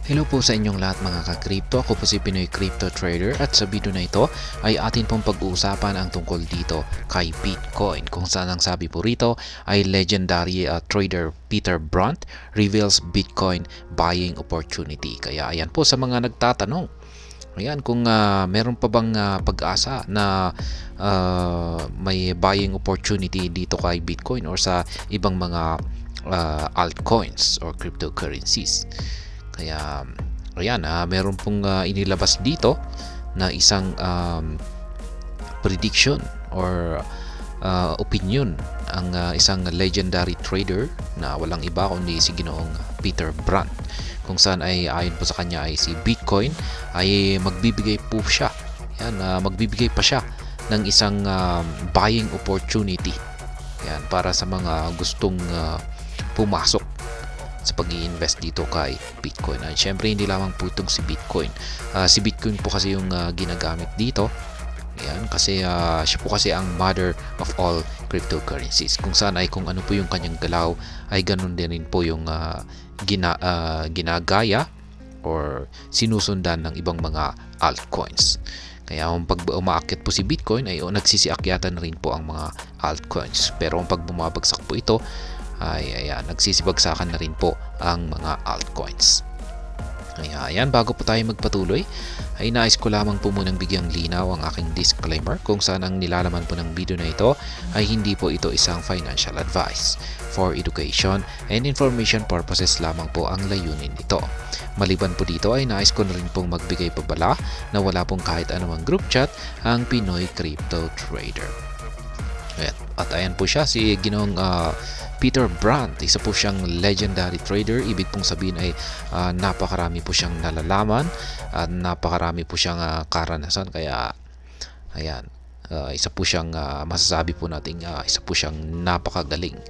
Hello po sa inyong lahat mga ka-crypto. Ako po si Pinoy Crypto Trader at sa video na ito ay atin pong pag-uusapan ang tungkol dito kay Bitcoin, kung saan ang sabi po rito ay legendary trader Peter Brandt reveals Bitcoin buying opportunity. Kaya ayan po sa mga nagtatanong, ayan, kung meron pa bang pag-asa na may buying opportunity dito kay Bitcoin or sa ibang mga altcoins or cryptocurrencies. Kaya ayan, meron pong inilabas dito na isang prediction or opinion ang isang legendary trader na walang iba kundi si Ginoong Peter Brandt, kung saan ay ayon po sa kanya ay si Bitcoin ay magbibigay po siya, yan, magbibigay pa siya ng isang buying opportunity, yan, para sa mga gustong pumasok sa pag-i-invest dito kay Bitcoin. At syempre hindi lamang po itong si Bitcoin. Si Bitcoin po kasi yung ginagamit dito. Yan, kasi siya po kasi ang mother of all cryptocurrencies. Kung saan ay kung ano po yung kanyang galaw ay ganun din rin po yung ginagaya or sinusundan ng ibang mga altcoins. Kaya kung pag umaakyat po si Bitcoin ay nagsisiakyatan na rin po ang mga altcoins. Pero kung pag bumabagsak po ito ay ayan, nagsisibagsakan na rin po ang mga altcoins. Ayan, bago po tayo magpatuloy ay nais ko lamang po munang bigyang linaw ang aking disclaimer kung saan ang nilalaman po ng video na ito ay hindi po ito isang financial advice. For education and information purposes lamang po ang layunin nito. Maliban po dito ay nais ko na rin pong magbigay pabala na wala pong kahit anumang group chat ang Pinoy Crypto Trader. At ayan po siya, si Ginoong Peter Brandt, isa po siyang legendary trader. Ibig pong sabihin ay napakarami po siyang nalalaman at napakarami po siyang karanasan. Kaya ayan, isa po siyang masasabi po natin, isa po siyang napakagaling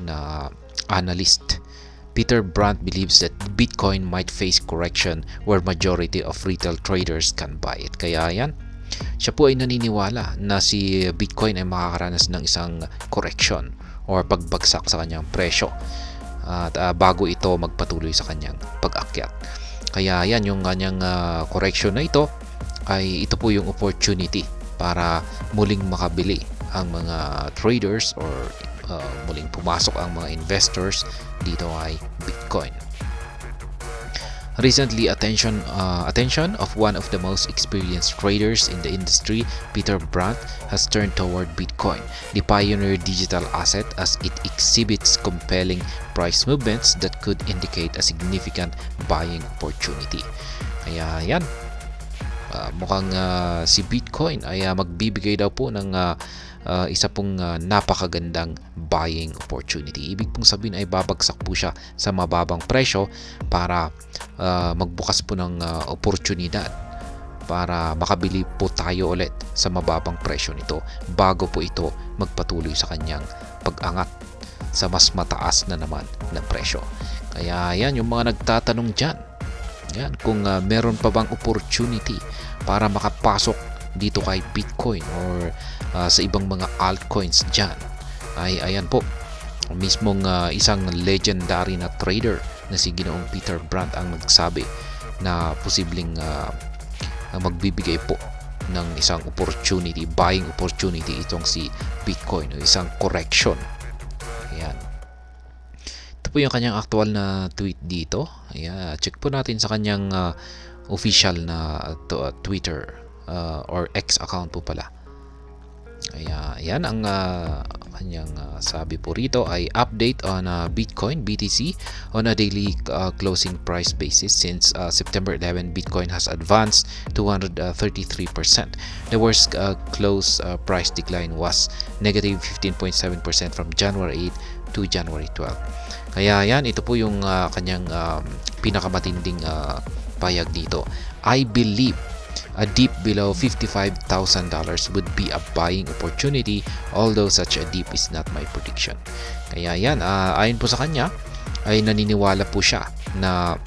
na analyst. Peter Brandt believes that Bitcoin might face correction where majority of retail traders can buy it. Kaya ayan, siya po ay naniniwala na si Bitcoin ay makakaranas ng isang correction or pagbagsak sa kanyang presyo at bago ito magpatuloy sa kanyang pag-akyat. Kaya yan, yung kanyang correction na ito ay ito po yung opportunity para muling makabili ang mga traders or muling pumasok ang mga investors dito ay Bitcoin. Recently, attention of one of the most experienced traders in the industry, Peter Brandt, has turned toward Bitcoin, the pioneer digital asset, as it exhibits compelling price movements that could indicate a significant buying opportunity. Kaya yan, mukhang si Bitcoin ay magbibigay daw po ng isa pong napakagandang buying opportunity. Ibig pong sabihin ay babagsak po siya sa mababang presyo para magbukas po ng oportunidad para makabili po tayo ulit sa mababang presyo nito bago po ito magpatuloy sa kanyang pag-angat sa mas mataas na naman na presyo. Kaya yan, yung mga nagtatanong dyan, yan, kung meron pa bang opportunity para makapasok dito kay Bitcoin or sa ibang mga altcoins dyan, ay ayan po, mismong isang legendary na trader na si Ginoong Peter Brandt ang nagsabi na posibleng magbibigay po ng isang opportunity, buying opportunity itong si Bitcoin o isang correction. Ayan, ito po yung kanyang actual na tweet dito. Ayan, check po natin sa kanyang official na Twitter or X account po pala. Ayan, ang kanyang sabi po rito ay update on Bitcoin BTC on a daily closing price basis. Since September 11, Bitcoin has advanced 233%. The worst close price decline was negative 15.7% from January 8 to January 12. Kaya yan, ito po yung kanyang pinakamatinding payag dito. I believe a dip below $55,000 would be a buying opportunity, although such a dip is not my prediction. Kaya yan, ayon po sa kanya ay naniniwala po siya na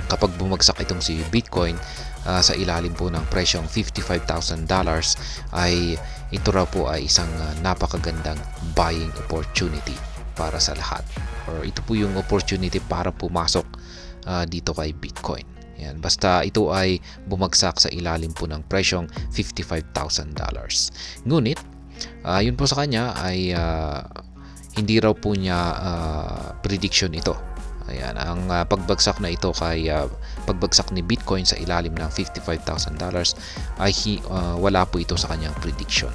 kapag bumagsak itong si Bitcoin sa ilalim po ng presyong $55,000 ay ito raw po ay isang napakagandang buying opportunity para sa lahat, or ito po yung opportunity para pumasok dito kay Bitcoin. Yan, basta ito ay bumagsak sa ilalim po ng presyong $55,000. Ngunit, yun po sa kanya ay hindi raw po niya prediction ito. Ayan, ang pagbagsak na ito kay pagbagsak ni Bitcoin sa ilalim ng $55,000 ay wala po ito sa kanyang prediction.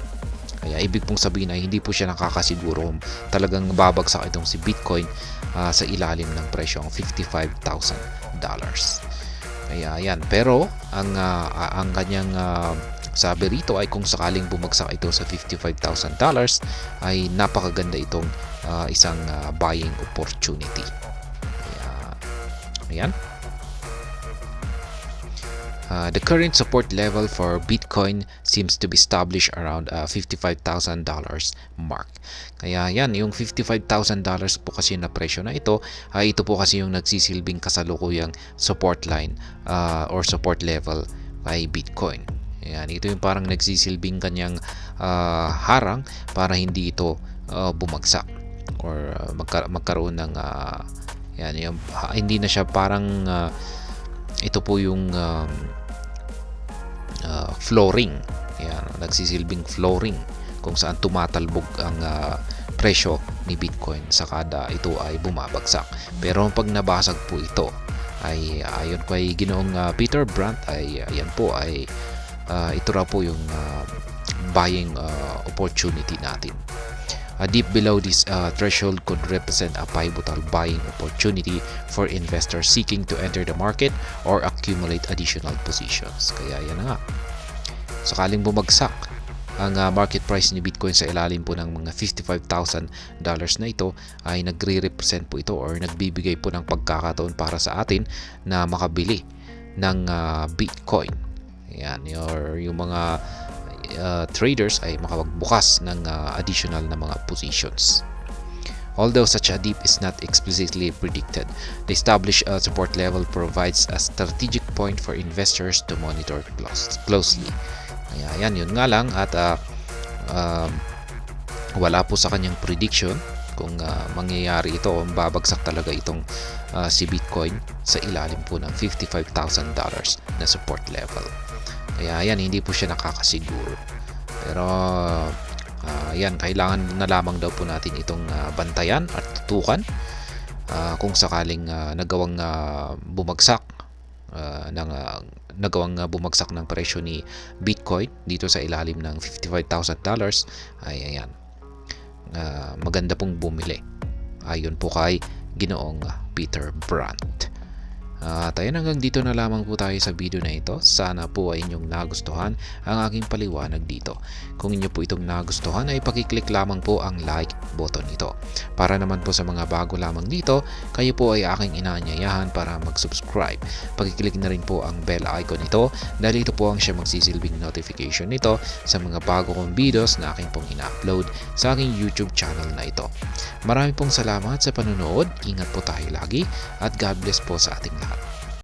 Kaya ibig pong sabihin ay hindi po siya nakakasiguro kung talagang babagsak itong si Bitcoin sa ilalim ng presyong $55,000. Kaya yan, pero ang kanyang sabi rito ay kung sakaling bumagsak ito sa $55,000 ay napakaganda itong isang buying opportunity. Ayan. The current support level for Bitcoin seems to be established around $55,000 mark. Kaya yan, yung $55,000 po kasi na presyo na ito, ito po kasi yung nagsisilbing kasalukuyang support line or support level kay Bitcoin. Ayan, ito yung parang nagsisilbing kanyang harang para hindi ito bumagsak or magkaroon ng yan, hindi na siya parang ito po yung flooring. Yan, nagsisilbing flooring kung saan tumatalbog ang presyo ni Bitcoin sa kada ito ay bumabagsak. Pero pag nabasag po ito ay ayon kay Ginoong Peter Brandt ay ayan po ay ito raw po yung buying opportunity natin. Deep below this threshold could represent a pivotal buying opportunity for investors seeking to enter the market or accumulate additional positions. Kaya yan na nga. Sakaling bumagsak ang market price ni Bitcoin sa ilalim po ng mga $55,000 na ito ay nagre-represent po ito or nagbibigay po ng pagkakataon para sa atin na makabili ng Bitcoin. Yan, yung mga traders ay makapagbukas ng additional na mga positions. Although such a dip is not explicitly predicted, the established support level provides a strategic point for investors to monitor closely. Ayan, yun nga lang at wala po sa kanyang prediction kung mangyayari ito o babagsak talaga itong si Bitcoin sa ilalim po ng $55,000 na support level. Kaya yan, hindi po siya nakakasiguro. Pero yan, kailangan na lamang daw po natin itong bantayan at tutukan kung sakaling nagawang bumagsak ng presyo ni Bitcoin dito sa ilalim ng $55,000 ay ayan, maganda pong bumili ayon po kay Ginoong Peter Brandt. Tayo hanggang dito na lamang po tayo sa video na ito. Sana po ay inyong nagustuhan ang aking paliwanag dito. Kung inyo po itong nagustuhan ay pakiclick lamang po ang like button nito. Para naman po sa mga bago lamang dito, kayo po ay aking inaanyayahan para mag-subscribe. Pakiclick na rin po ang bell icon nito dahil ito po ang siya magsisilbing notification nito sa mga bago kong videos na aking pong ina-upload sa aking YouTube channel na ito. Marami pong salamat sa panonood. Ingat po tayo lagi at God bless po sa ating lahat.